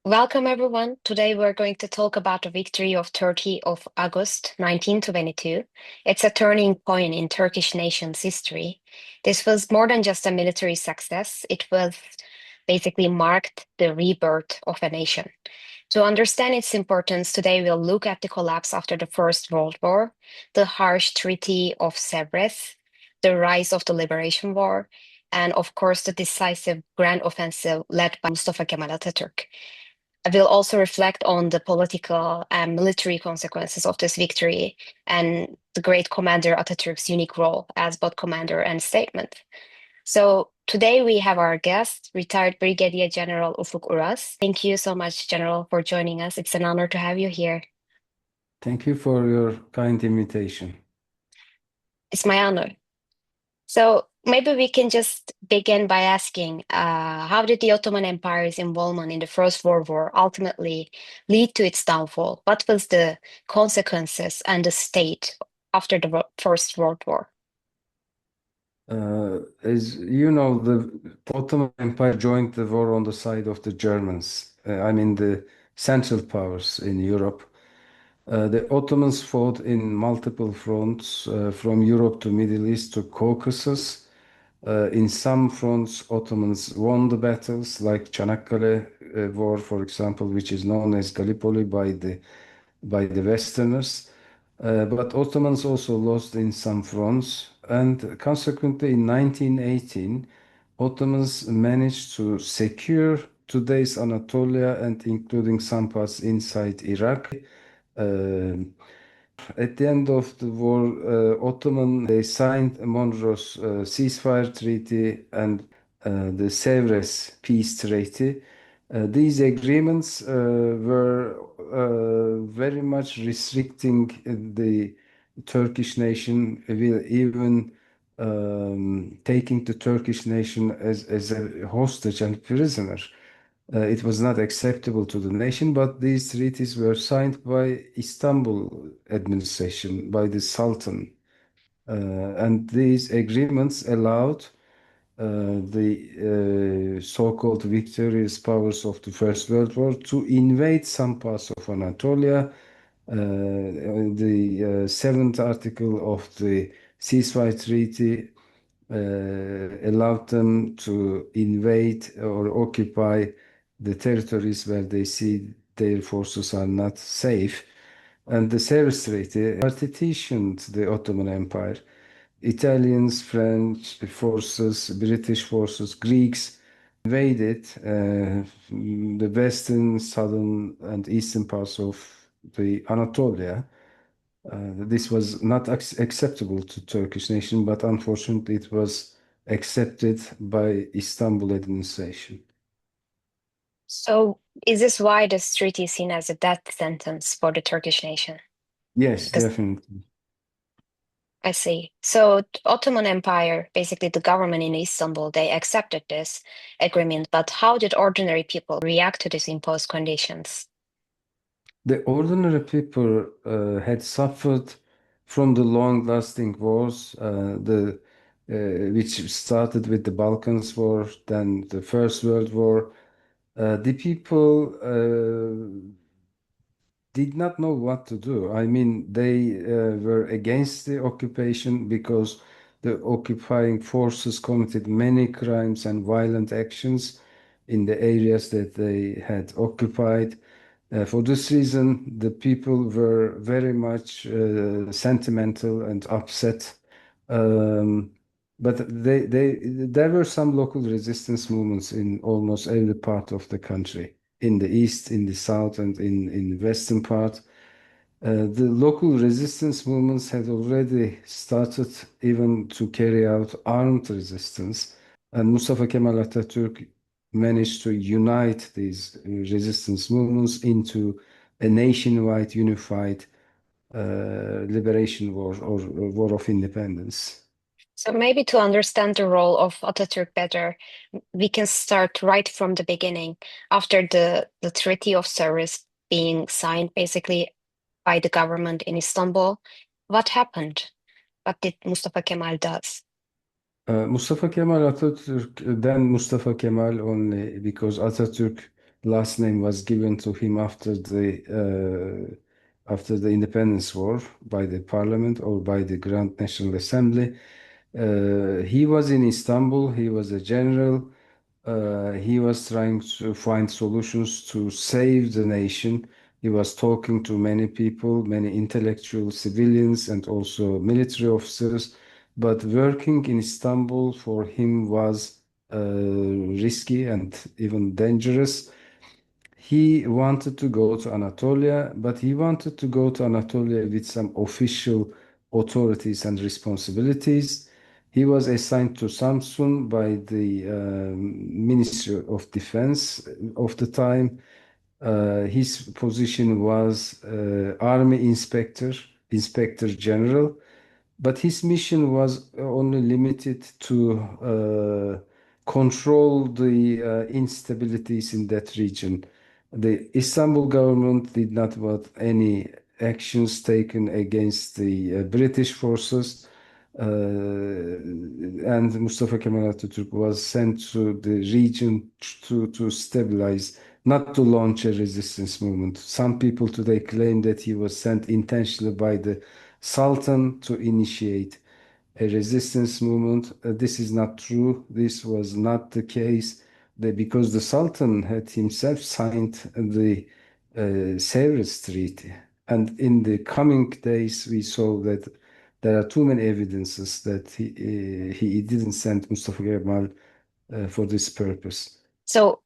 Welcome, everyone. Today we're going to talk about the victory of 30 of August 1922. It's a turning point in Turkish nation's history. This was more than just a military success. It was basically marked the rebirth of a nation. To understand its importance, today we'll look at the collapse after the First World War, the harsh Treaty of Sèvres, the rise of the Liberation War, and of course the decisive grand offensive led by Mustafa Kemal Atatürk. I will also reflect on the political and military consequences of this victory and the great commander Atatürk's unique role as both commander and statesman. So today we have our guest, retired Brigadier General Ufuk Uras. Thank you so much, General, for joining us. It's an honor to have you here. Thank you for your kind invitation. It's my honor. So maybe we can just begin by asking, how did the Ottoman Empire's involvement in the First World War ultimately lead to its downfall? What was the consequences and the state after the First World War? As you know, the Ottoman Empire joined the war on the side of the Germans. I mean, the Central Powers in Europe. The Ottomans fought in multiple fronts, from Europe to Middle East to Caucasus. In some fronts, Ottomans won the battles, like Çanakkale War, for example, which is known as Gallipoli by the Westerners. But Ottomans also lost in some fronts, and consequently, in 1918, Ottomans managed to secure today's Anatolia and including some parts inside Iraq. Uh, at the end of the war, Ottoman they signed Monroe's ceasefire treaty and the Sèvres peace treaty. These agreements were very much restricting the Turkish nation, will even taking the Turkish nation as a hostage and prisoner. It was not acceptable to the nation, but these treaties were signed by Istanbul administration, by the Sultan. And these agreements allowed the so-called victorious powers of the First World War to invade some parts of Anatolia. The seventh article of the ceasefire treaty allowed them to invade or occupy the territories where they see their forces are not safe. And the Sèvres Treaty partitioned the Ottoman Empire. Italians, French forces, British forces, Greeks invaded the western, southern, and eastern parts of the Anatolia. This was not acceptable to Turkish nation, but unfortunately it was accepted by Istanbul administration. So is this why this treaty is seen as a death sentence for the Turkish nation? Yes, Because definitely. I see. So Ottoman Empire, basically the government in Istanbul, they accepted this agreement, but how did ordinary people react to these imposed conditions? The ordinary people had suffered from the long-lasting wars, which started with the Balkans War, then the First World War. The people did not know what to do. I mean, they were against the occupation because the occupying forces committed many crimes and violent actions in the areas that they had occupied. For this reason, the people were very much sentimental and upset. Um, but there were some local resistance movements in almost every part of the country, in the east, in the south, and in the western part. The local resistance movements had already started even to carry out armed resistance, and Mustafa Kemal Atatürk managed to unite these resistance movements into a nationwide unified liberation war or war of independence. So maybe to understand the role of Atatürk better, we can start right from the beginning. After the Treaty of Sèvres being signed basically by the government in Istanbul, what happened? What did Mustafa Kemal does? Mustafa Kemal Atatürk, then Mustafa Kemal only, because Atatürk last name was given to him after the Independence War by the Parliament or by the Grand National Assembly. He was in Istanbul. He was a general. He was trying to find solutions to save the nation. He was talking to many people, many intellectual civilians, and also military officers. But working in Istanbul for him was risky and even dangerous. He wanted to go to Anatolia, but he wanted to go to Anatolia with some official authorities and responsibilities. He was assigned to Samsun by the Ministry of Defense of the time. His position was Army Inspector General, but his mission was only limited to control the instabilities in that region. The Istanbul government did not want any actions taken against the British forces, and Mustafa Kemal Atatürk was sent to the region to stabilize, not to launch a resistance movement. Some people today claim that he was sent intentionally by the Sultan to initiate a resistance movement. This is not true. This was not the case. Because the Sultan had himself signed the Sèvres Treaty. And in the coming days, we saw that there are too many evidences that he didn't send Mustafa Kemal for this purpose. So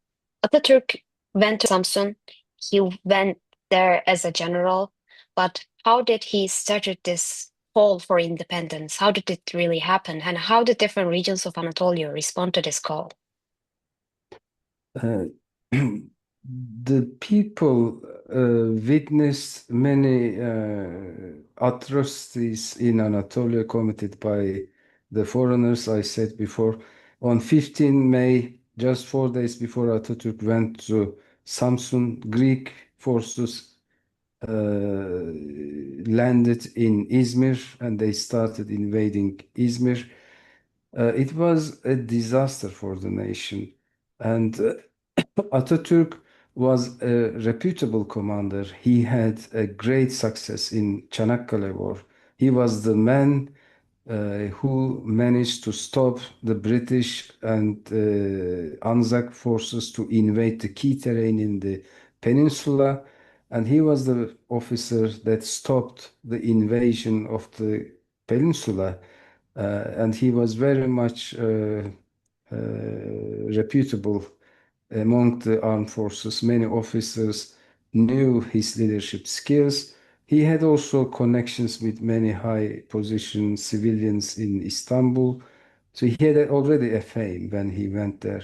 Atatürk went to Samsun. He went there as a general, but how did he started this call for independence? How did it really happen? And how did different regions of Anatolia respond to this call? Uh, the people witnessed many atrocities in Anatolia committed by the foreigners, I said before. On 15 May, just 4 days before Atatürk went to Samsun, Greek forces landed in Izmir and they started invading Izmir. It was a disaster for the nation. And Atatürk was a reputable commander. He had a great success in Çanakkale War. He was the man who managed to stop the British and Anzac forces to invade the key terrain in the peninsula. And he was the officer that stopped the invasion of the peninsula. And he was very much reputable among the armed forces. Many officers knew his leadership skills. He had also connections with many high position civilians in Istanbul. So he had already a fame when he went there.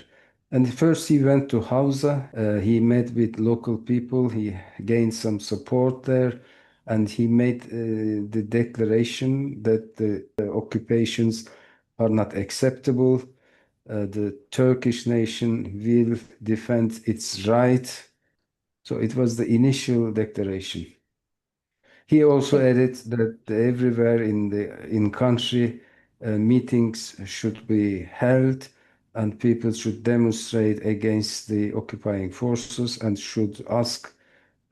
And first he went to Hausa. He met with local people. He gained some support there. And he made the declaration that the occupations are not acceptable. The Turkish nation will defend its right. So it was the initial declaration. He also added that everywhere in country meetings should be held and people should demonstrate against the occupying forces and should ask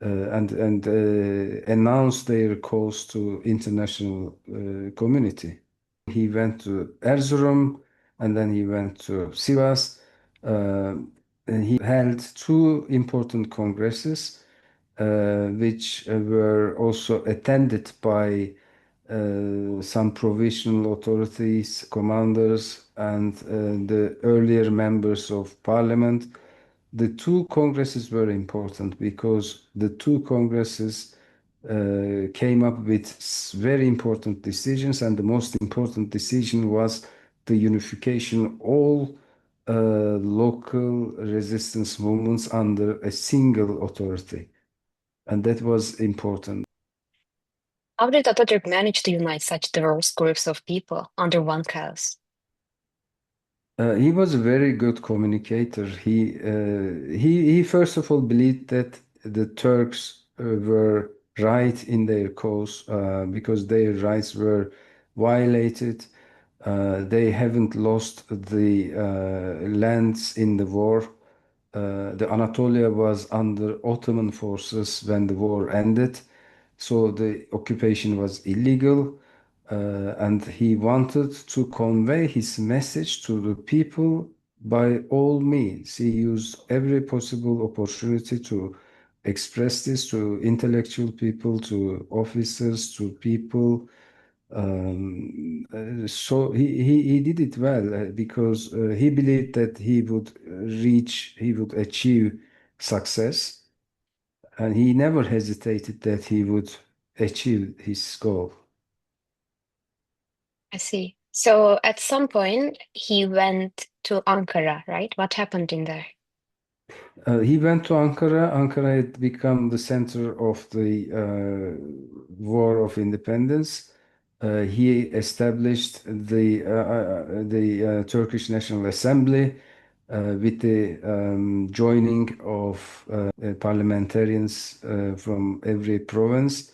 and announce their cause to international community. He went to Erzurum and then he went to Sivas. Uh, and he held two important congresses, which were also attended by some provisional authorities, commanders, and the earlier members of parliament. The two congresses were important because the two congresses came up with very important decisions, and the most important decision was the unification of all local resistance movements under a single authority, and that was important. How did Atatürk manage to unite such diverse groups of people under one cause? He was a very good communicator. He first of all believed that the Turks were right in their cause because their rights were violated. They haven't lost the lands in the war. The Anatolia was under Ottoman forces when the war ended, so the occupation was illegal, and he wanted to convey his message to the people by all means. He used every possible opportunity to express this to intellectual people, to officers, to people. So he did it well because he believed that he would achieve success, and he never hesitated that he would achieve his goal. I see. So at some point, he went to Ankara, right? What happened in there? He went to Ankara. Ankara had become the center of the War of Independence. He established the Turkish National Assembly with the joining of parliamentarians from every province.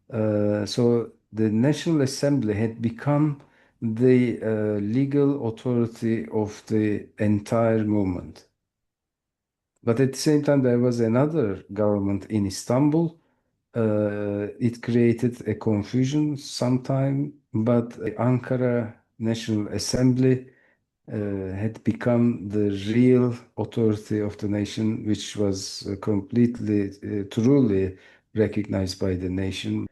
So the National Assembly had become the legal authority of the entire movement. But at the same time, there was another government in Istanbul. It created a confusion sometime, but the Ankara National Assembly had become the real authority of the nation, which was completely, truly recognized by the nation.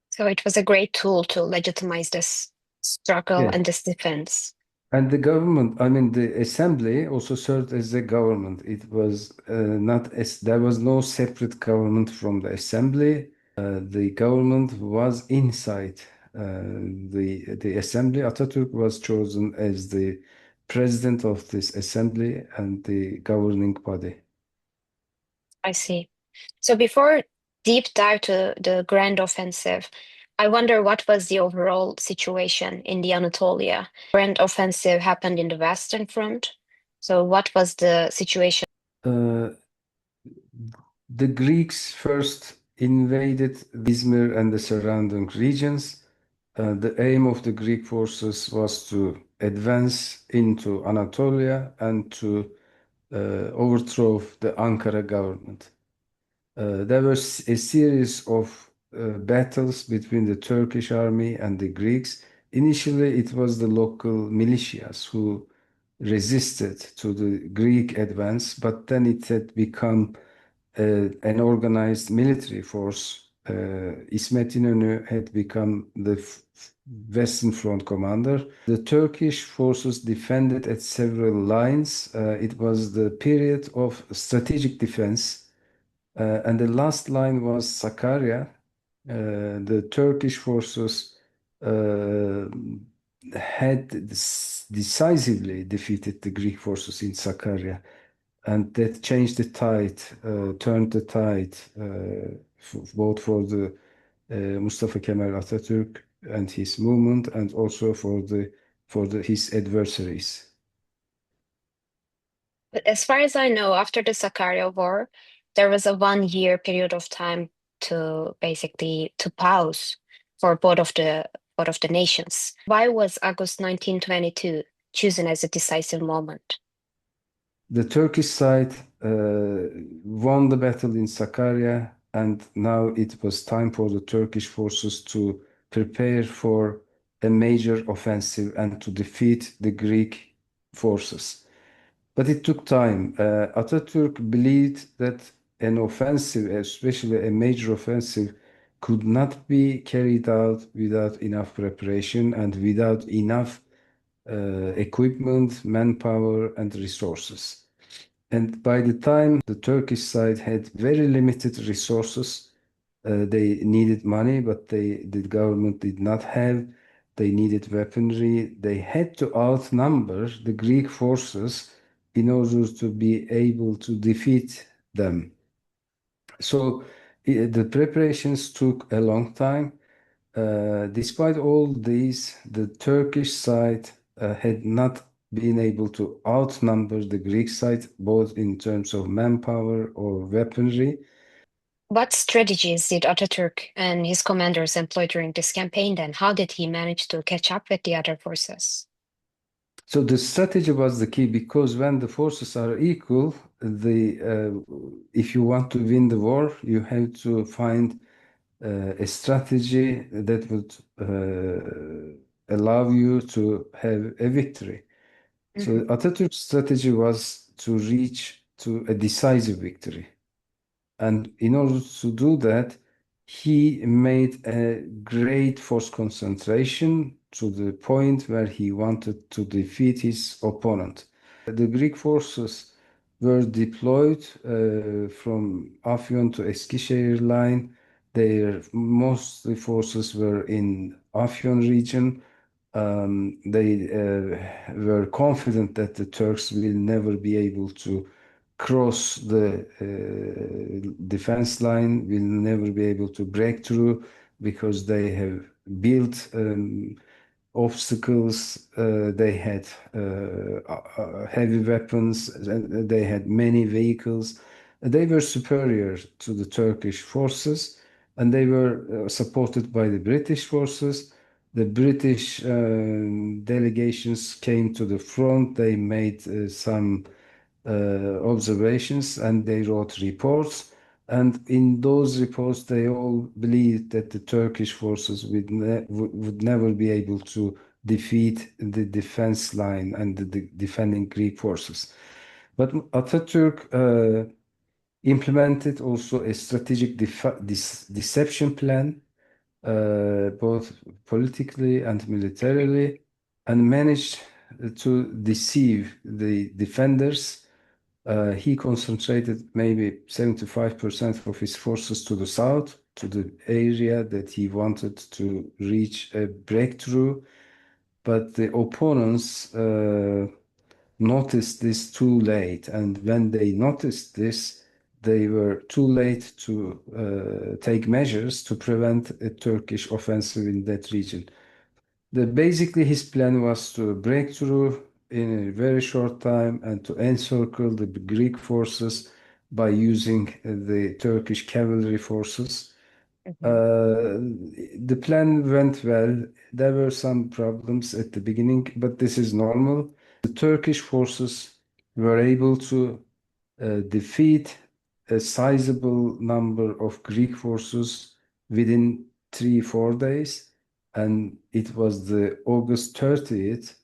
So it was a great tool to legitimize this struggle Yes. and this defense. And the government, I mean, the assembly also served as a government. It was not as there was no separate government from the assembly. The government was inside the assembly. Atatürk was chosen as the president of this assembly and the governing body. I see. So before deep dive to the grand offensive, I wonder what was the overall situation in the Anatolia. Grand offensive happened in the Western Front. So what was the situation? Uh, the Greeks first invaded Izmir and the surrounding regions. The aim of the Greek forces was to advance into Anatolia and to overthrow the Ankara government. There was a series of battles between the Turkish army and the Greeks. Initially, it was the local militias who resisted to the Greek advance, but then it had become an organized military force. İsmet İnönü had become the Western Front commander. The Turkish forces defended at several lines. It was the period of strategic defense, and the last line was Sakarya. The Turkish forces uh, had decisively defeated the Greek forces in Sakarya, and that changed the tide, turned the tide, both for the Mustafa Kemal Atatürk and his movement, and also for his adversaries. But as far as I know, after the Sakarya War, there was a 1 year period of time to basically to pause for both of the nations. Why was August 1922 chosen as a decisive moment? The Turkish side won the battle in Sakarya, and now it was time for the Turkish forces to prepare for a major offensive and to defeat the Greek forces. But it took time. Atatürk believed that an offensive, especially a major offensive, could not be carried out without enough preparation and without enough equipment, manpower, and resources. And by the time the Turkish side had very limited resources, they needed money, but the government did not have. They needed weaponry. They had to outnumber the Greek forces in order to be able to defeat them. So the preparations took a long time. Despite all these, the Turkish side had not been able to outnumber the Greek side, both in terms of manpower or weaponry. What strategies did Atatürk and his commanders employ during this campaign then? How did he manage to catch up with the other forces? So the strategy was the key because when the forces are equal, if you want to win the war, you have to find a strategy that would allow you to have a victory. So Mhm. Atatürk's strategy was to reach to a decisive victory. And in order to do that, he made a great force concentration to the point where he wanted to defeat his opponent. The Greek forces were deployed from Afyon to Eskişehir line. Their mostly forces were in Afyon region. They were confident that the Turks will never be able to cross the defense line, will never be able to break through because they have built obstacles. They had heavy weapons, and they had many vehicles. They were superior to the Turkish forces, and they were supported by the British forces. The British delegations came to the front. They made some observations and they wrote reports. And in those reports, they all believed that the Turkish forces would never be able to defeat the defense line and the defending Greek forces. But Atatürk implemented also a strategic deception plan, both politically and militarily, and managed to deceive the defenders. He concentrated maybe 75% of his forces to the south, to the area that he wanted to reach a breakthrough. But the opponents noticed this too late. And when they noticed this, they were too late to take measures to prevent a Turkish offensive in that region. Basically, his plan was to break through in a very short time and to encircle the Greek forces by using the Turkish cavalry forces. Mhm. Uh, the plan went well. There were some problems at the beginning, but this is normal. The Turkish forces were able to defeat a sizable number of Greek forces within 3, 4 days. And it was the August 30th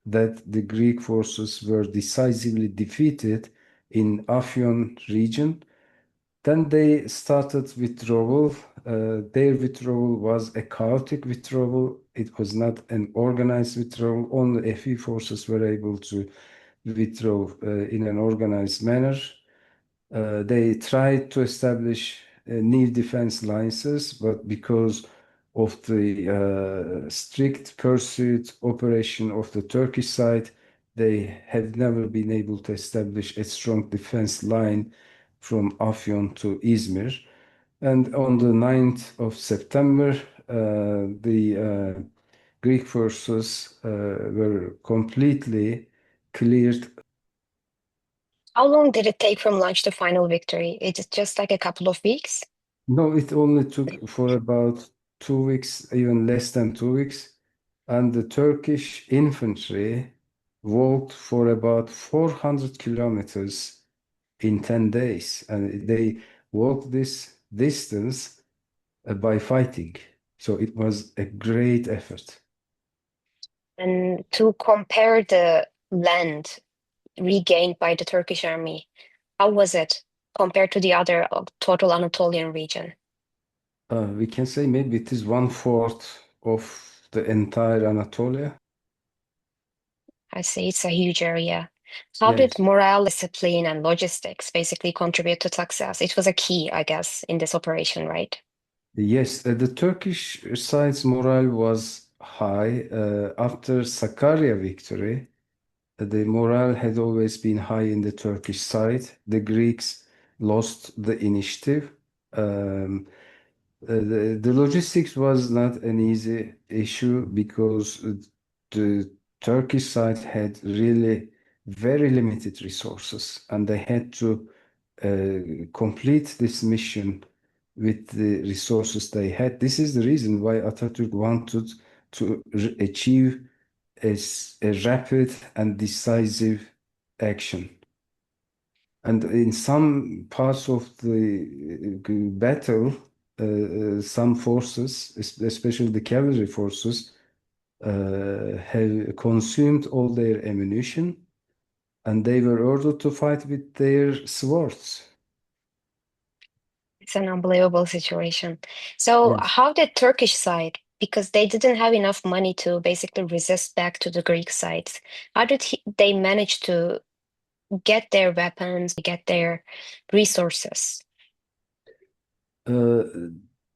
that the Greek forces were decisively defeated in Afyon region. Then they started withdrawal. Their withdrawal was a chaotic withdrawal. It was not an organized withdrawal. Only a few forces were able to withdraw in an organized manner. They tried to establish new defense alliances, but because of the strict pursuit operation of the Turkish side, they have never been able to establish a strong defense line from Afyon to Izmir. And on the 9th of September, the Greek forces were completely cleared. How long did it take from launch to final victory? It's just like a couple of weeks. No, it only took for about 2 weeks, even less than 2 weeks. And the Turkish infantry walked for about 400 kilometers in 10 days. And they walked this distance by fighting. So it was a great effort. And to compare the land regained by the Turkish army, how was it compared to the other total Anatolian region? We can say maybe it is 1/4 of the entire Anatolia. I see it's a huge area. How did Yes. morale, discipline, and logistics basically contribute to success? It was a key, I guess, in this operation, right? Yes, the Turkish side's morale was high. After Sakarya victory, the morale had always been high in the Turkish side. The Greeks lost the initiative. Um, the logistics was not an easy issue because the Turkish side had really very limited resources and they had to complete this mission with the resources they had. This is the reason why Atatürk wanted to achieve a rapid and decisive action. And in some parts of the battle, some forces, especially the cavalry forces, have consumed all their ammunition and they were ordered to fight with their swords. It's an unbelievable situation. So, Yes. how did Turkish side, because they didn't have enough money to basically resist back to the Greek sides, how did they manage to get their weapons, get their resources? Uh,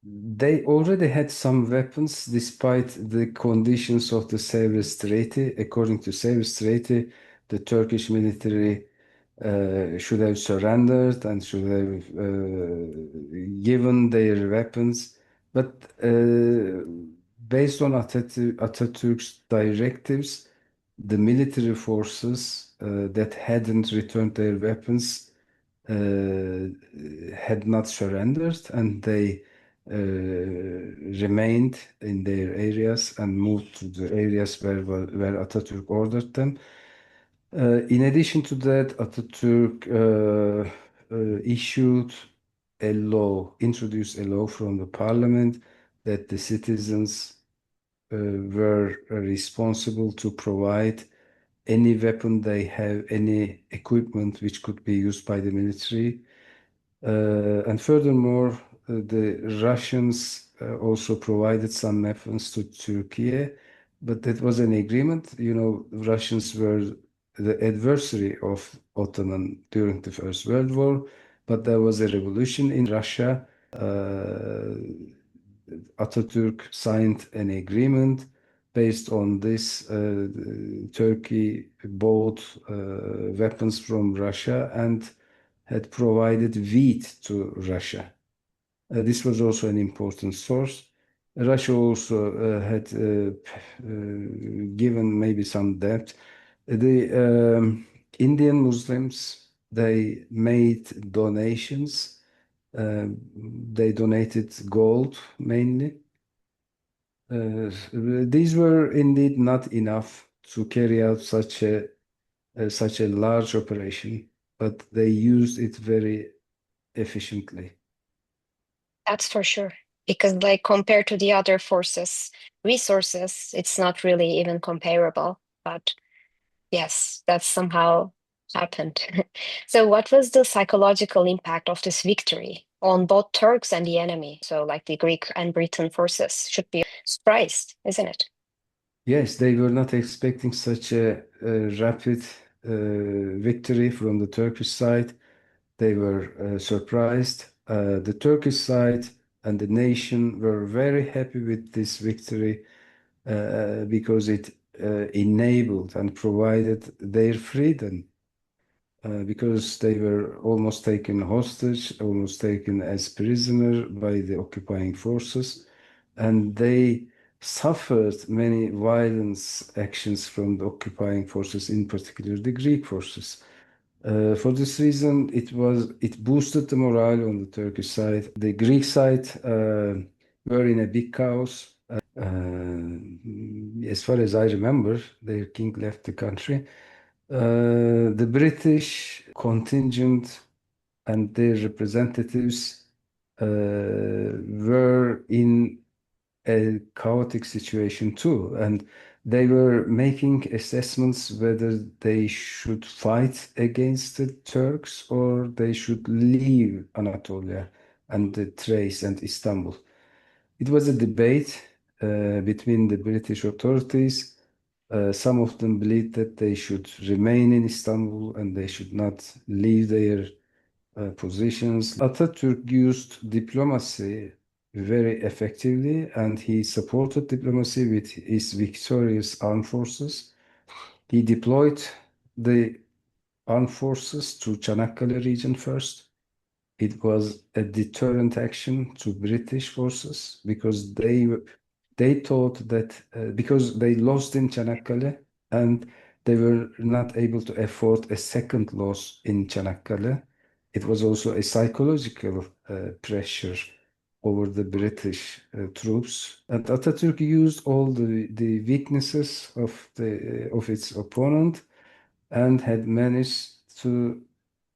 they already had some weapons despite the conditions of the Sèvres Treaty. According to Sèvres Treaty, the Turkish military should have surrendered and should have given their weapons. But based on Atatürk's directives, the military forces that hadn't returned their weapons uh, had not surrendered and they remained in their areas and moved to the areas where Atatürk ordered them. In addition to that, Atatürk issued a law, introduced a law from the parliament that the citizens were responsible to provide any weapon they have, any equipment which could be used by the military. And furthermore, the Russians also provided some weapons to Turkey, but that was an agreement. You know, Russians were the adversary of Ottoman during the First World War, but there was a revolution in Russia. Atatürk signed an agreement. Based on this, Turkey bought weapons from Russia and had provided wheat to Russia. This was also an important source. Russia also had given maybe some debt. The Indian Muslims, they made donations. They donated gold mainly. These were indeed not enough to carry out such a large operation, but they used it very efficiently. That's for sure. Because, like, compared to the other forces' resources, it's not really even comparable. But yes, that somehow happened. So, what was the psychological impact of this victory on both Turks and the enemy? So, like the Greek and Britain forces should be surprised, isn't it? Yes, they were not expecting such a rapid victory from the Turkish side. They were surprised. The Turkish side and the nation were very happy with this victory because it enabled and provided their freedom because they were almost taken hostage, almost taken as prisoner by the occupying forces, and they suffered many violence actions from the occupying forces, in particular the Greek forces. For this reason, it boosted the morale on the Turkish side. The Greek side were in a big chaos. As far as I remember, their king left the country. The British contingent and their representatives were in a chaotic situation too, and they were making assessments whether they should fight against the Turks or they should leave Anatolia and the Thrace and Istanbul. It was a debate between the British authorities. Some of them believed that they should remain in Istanbul and they should not leave their positions. Atatürk used diplomacy very effectively and he supported diplomacy with his victorious armed forces. He deployed the armed forces to Çanakkale region first. It was a deterrent action to British forces because they thought that because they lost in Çanakkale and they were not able to afford a second loss in Çanakkale. It was also a psychological pressure over the British troops. And Atatürk used all the weaknesses of its opponent and had managed to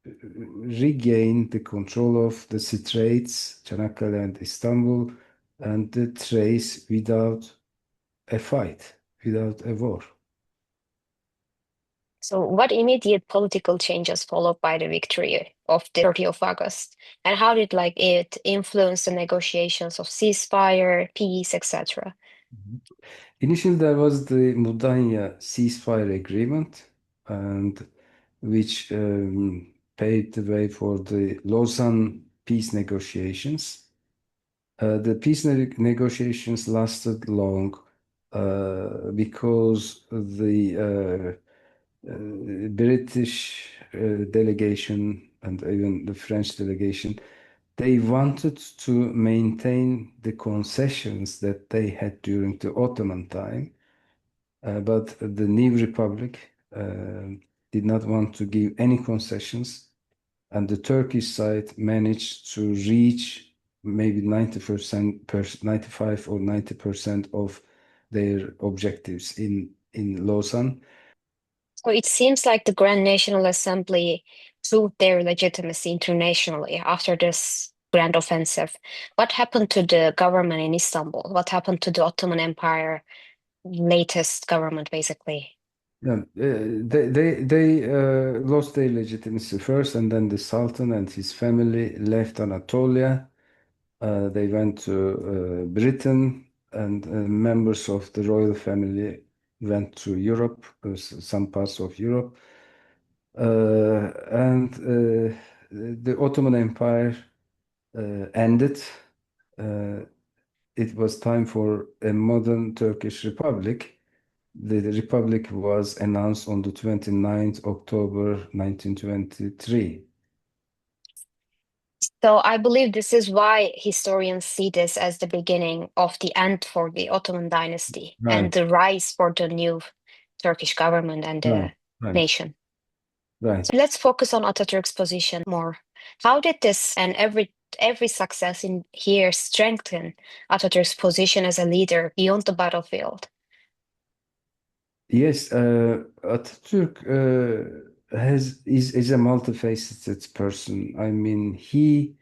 regain the control of the Straits, Çanakkale and Istanbul, and the Thrace without a fight, without a war. So, what immediate political changes followed by the victory of the 30th of August, and how did it influence the negotiations of ceasefire, peace, etc.? Mhm. Initially, there was the Mudanya ceasefire agreement, and which paved the way for the Lausanne peace negotiations. The peace negotiations lasted long because the British delegation and even the French delegation, they wanted to maintain the concessions that they had during the Ottoman time, but the new republic did not want to give any concessions, and the Turkish side managed to reach maybe 90%, 95 or 90% of their objectives in Lausanne. So, it seems like the Grand National Assembly proved their legitimacy internationally after this grand offensive. What happened to the government in Istanbul? What happened to the Ottoman Empire latest government, basically? Yeah, they lost their legitimacy first, and then the Sultan and his family left Anatolia. They went to Britain, and members of the royal family went to Europe, some parts of Europe. And the Ottoman Empire ended. Uh, it was time for a modern Turkish Republic. The Republic was announced on the 29th October 1923. So I believe this is why historians see this as the beginning of the end for the Ottoman dynasty and Right, the rise for the new Turkish government and right, the right, nation. right. So let's focus on Atatürk's position more. How did this and every success in here strengthen Atatürk's position as a leader beyond the battlefield? Yes, Atatürk is a multifaceted person. I mean, he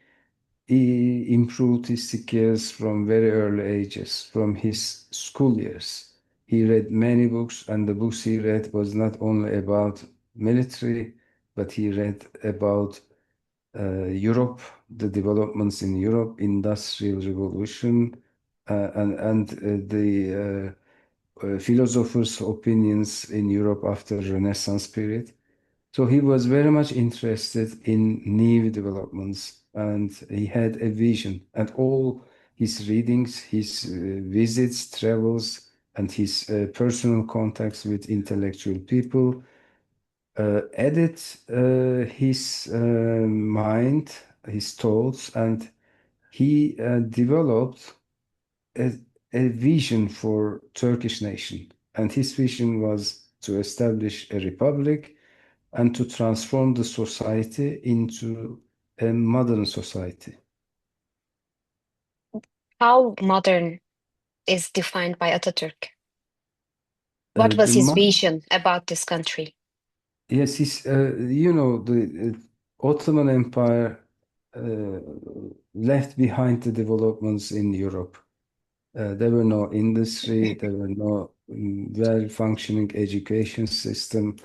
improved his skills from very early ages, from his school years. He read many books, and the books he read was not only about military, but he read about Europe, the developments in Europe, Industrial Revolution, and the philosophers' opinions in Europe after Renaissance period. So he was very much interested in new developments, and he had a vision. And all his readings, his visits, travels, and his personal contacts with intellectual people added his mind, his thoughts, and he developed a, a vision for Turkish nation. And his vision was to establish a republic and to transform the society into a modern society. How modern is defined by Atatürk? Uh, What the was his mo- vision about this country? yes, the Ottoman Empire uh, left behind the developments in Europe. There were no industry, there were no well-functioning education system.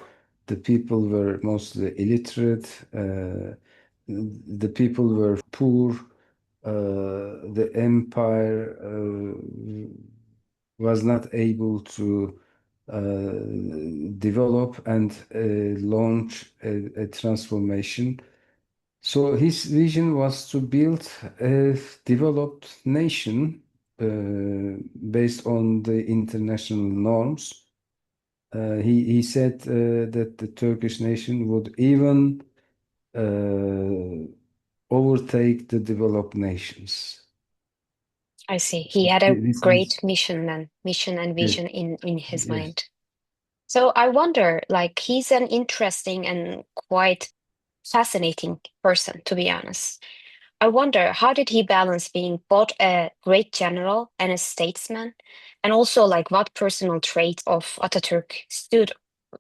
The people were mostly illiterate. The people were poor. The empire was not able to develop and launch a transformation. So his vision was to build a developed nation based on the international norms. He said that the Turkish nation would even uh, overtake the developed nations. I see. He had a This great is mission and yes, vision in his yes. mind. So I wonder, he's an interesting and quite fascinating person, to be honest. I wonder, how did he balance being both a great general and a statesman? And also, like, what personal traits of Atatürk stood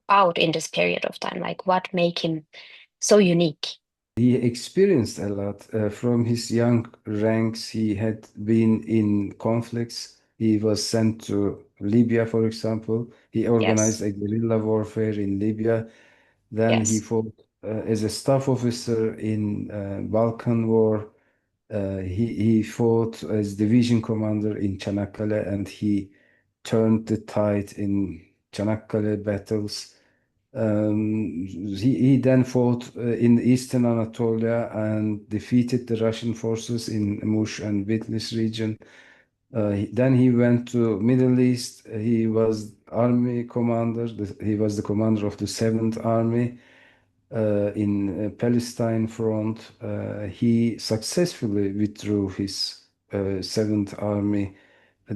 out in this period of time? Like, what made him so unique? He experienced a lot. From his young ranks, he had been in conflicts. He was sent to Libya, for example. He organized Yes, a guerrilla warfare in Libya. Then he yes, fought as a staff officer in Balkan War. He fought as division commander in Çanakkale, and he turned the tide in Çanakkale battles. He then fought in eastern Anatolia and defeated the Russian forces in Mush and Bitlis region. Then he went to Middle East. He was army commander. He was the commander of the Seventh Army in Palestine front. He successfully withdrew his Seventh Army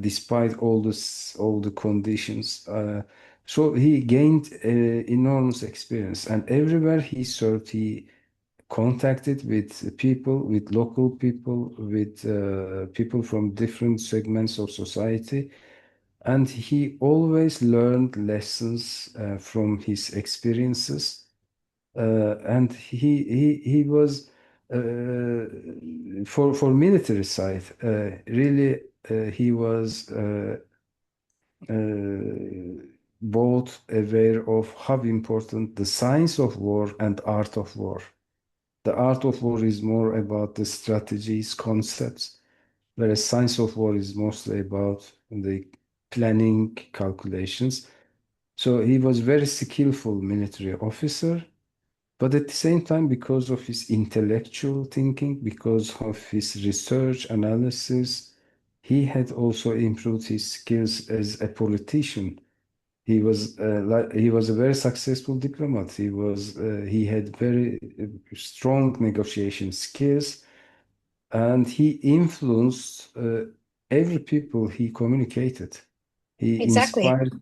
despite all the conditions. So he gained enormous experience, and everywhere he served, he contacted with people, with local people, with people from different segments of society, and he always learned lessons from his experiences. And he was for military side really he was both aware of how important the science of war and art of war. The art of war is more about the strategies, concepts, whereas science of war is mostly about the planning, calculations. So he was very skillful military officer, but at the same time, because of his intellectual thinking, because of his research analysis, he had also improved his skills as a politician. He was a very successful diplomat. He had very strong negotiation skills, and he influenced every people he communicated. He exactly. inspired.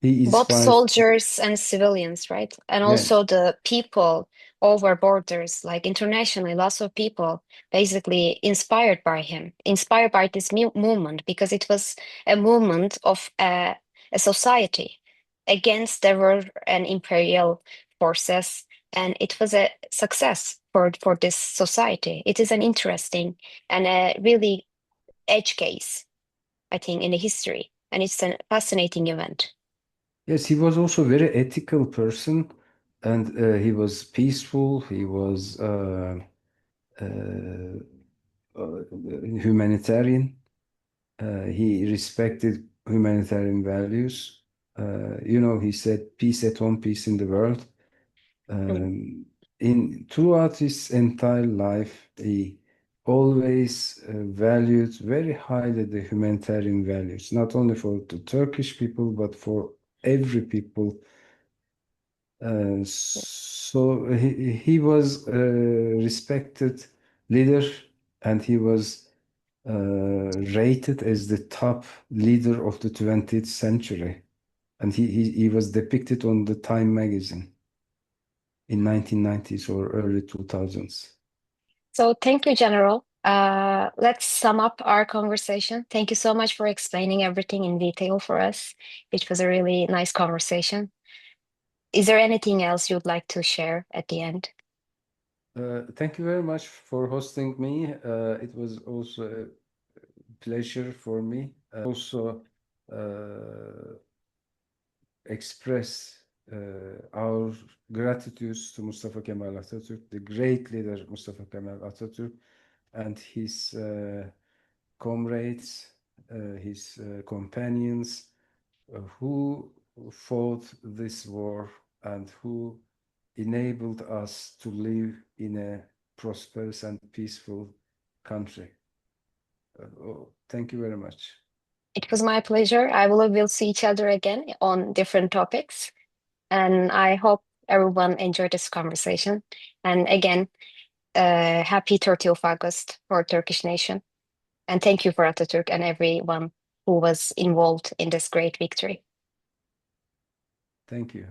He Both inspired. soldiers and civilians, right? And Yes. also the people over borders, like internationally, lots of people basically inspired by him, inspired by this movement, because it was a movement of a society against the world and imperial forces, and it was a success for this society. It is an interesting and a really edge case, I think, in the history, and it's a fascinating event. Yes, he was also a very ethical person, and he was peaceful. He was uh, humanitarian. He respected humanitarian values. He said, "Peace at home, peace in the world." Mm. Um, in throughout his entire life, he always valued very highly the humanitarian values, not only for the Turkish people, but for every people. So he was a respected leader, and he was rated as the top leader of the 20th century. And he was depicted on the Time magazine in 1990s or early 2000s. So thank you, General. Let's sum up our conversation. Thank you so much for explaining everything in detail for us. It was a really nice conversation. Is there anything else you'd like to share at the end? Thank you very much for hosting me. It was also a pleasure for me. Also, uh, express our gratitude to Mustafa Kemal Atatürk, the great leader Mustafa Kemal Atatürk, and his comrades, his companions who fought this war and who enabled us to live in a prosperous and peaceful country. Thank you very much. It was my pleasure. We'll see each other again on different topics. And I hope everyone enjoyed this conversation. And again, happy 30th of August for Turkish nation. And thank you for Atatürk and everyone who was involved in this great victory. Thank you.